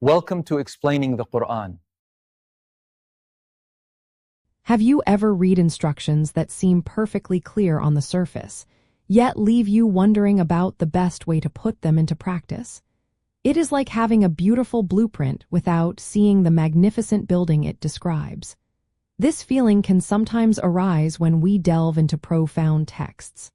Welcome to Explaining the Quran. Have you ever read instructions that seem perfectly clear on the surface, yet leave you wondering about the best way to put them into practice? It is like having a beautiful blueprint without seeing the magnificent building it describes. This feeling can sometimes arise when we delve into profound texts.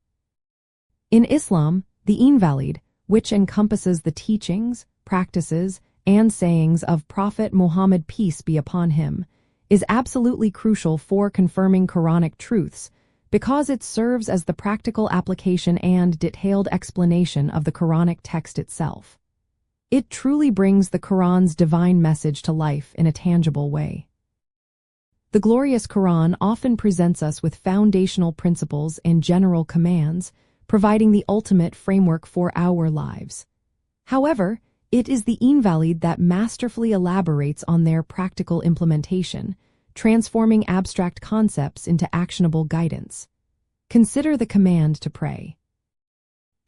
In Islam, the invalid, which encompasses the teachings, practices, and sayings of Prophet Muhammad, peace be upon him, is absolutely crucial for confirming Quranic truths because it serves as the practical application and detailed explanation of the Quranic text itself. It truly brings the Quran's divine message to life in a tangible way. The glorious Quran often presents us with foundational principles and general commands, providing the ultimate framework for our lives. However, it is the invalid that masterfully elaborates on their practical implementation, transforming abstract concepts into actionable guidance. Consider the command to pray.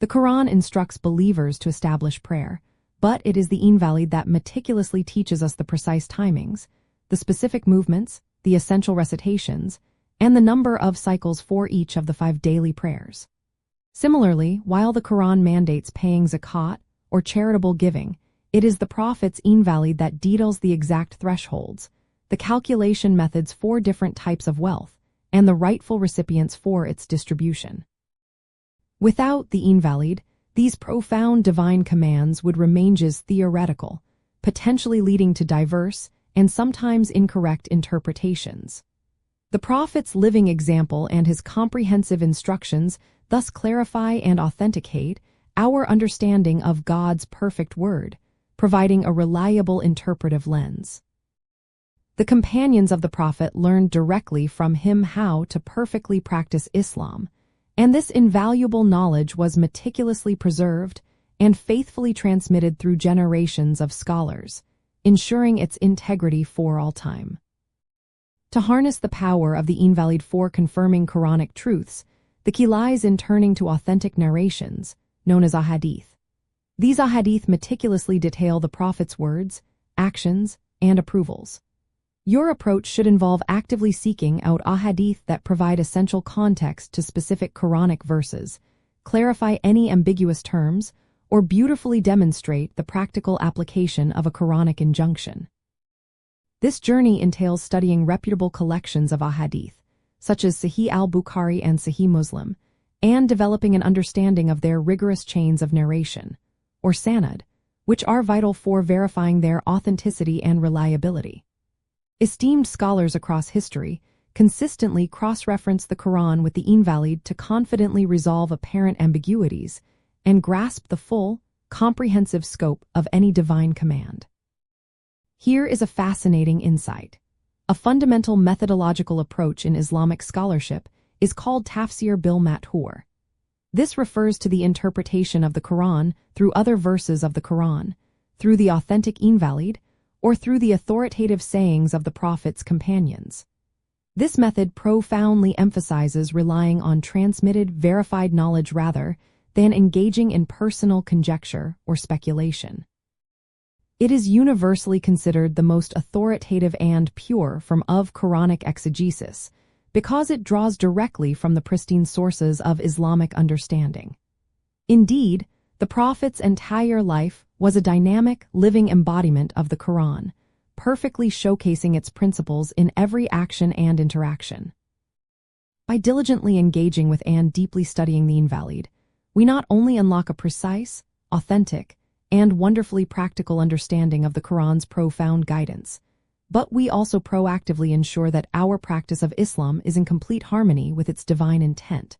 The Quran instructs believers to establish prayer, but it is the invalid that meticulously teaches us the precise timings, the specific movements, the essential recitations, and the number of cycles for each of the 5 daily prayers. Similarly, while the Quran mandates paying zakat or charitable giving, it is the Prophet's invalid that details the exact thresholds, the calculation methods for different types of wealth, and the rightful recipients for its distribution. Without the invalid, these profound divine commands would remain just theoretical, potentially leading to diverse and sometimes incorrect interpretations. The Prophet's living example and his comprehensive instructions thus clarify and authenticate our understanding of God's perfect word, providing a reliable interpretive lens. The companions of the Prophet learned directly from him how to perfectly practice Islam, and this invaluable knowledge was meticulously preserved and faithfully transmitted through generations of scholars, ensuring its integrity for all time. To harness the power of the invalid for confirming Quranic truths, the key lies in turning to authentic narrations, known as Hadith. These Hadith meticulously detail the Prophet's words, actions, and approvals. Your approach should involve actively seeking out Hadith that provide essential context to specific Quranic verses, clarify any ambiguous terms, or beautifully demonstrate the practical application of a Quranic injunction. This journey entails studying reputable collections of Hadith, such as Sahih al-Bukhari and Sahih Muslim, and developing an understanding of their rigorous chains of narration, or sanad, which are vital for verifying their authenticity and reliability. Esteemed scholars across history consistently cross-reference the Quran with the invalid to confidently resolve apparent ambiguities and grasp the full, comprehensive scope of any divine command. Here is a fascinating insight. A fundamental methodological approach in Islamic scholarship is called tafsir bil mathur. This refers to the interpretation of the Quran through other verses of the Quran, through the authentic invalid, or through the authoritative sayings of the Prophet's companions. This method profoundly emphasizes relying on transmitted, verified knowledge rather than engaging in personal conjecture or speculation. It is universally considered the most authoritative and pure form of Quranic exegesis because it draws directly from the pristine sources of Islamic understanding. Indeed, the Prophet's entire life was a dynamic, living embodiment of the Quran, perfectly showcasing its principles in every action and interaction. By diligently engaging with and deeply studying the invalid, we not only unlock a precise, authentic, and wonderfully practical understanding of the Quran's profound guidance, but we also proactively ensure that our practice of Islam is in complete harmony with its divine intent.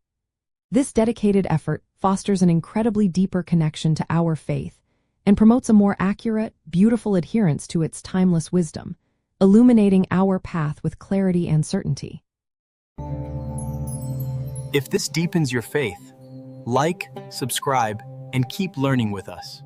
This dedicated effort fosters an incredibly deeper connection to our faith and promotes a more accurate, beautiful adherence to its timeless wisdom, illuminating our path with clarity and certainty. If this deepens your faith, like, subscribe, and keep learning with us.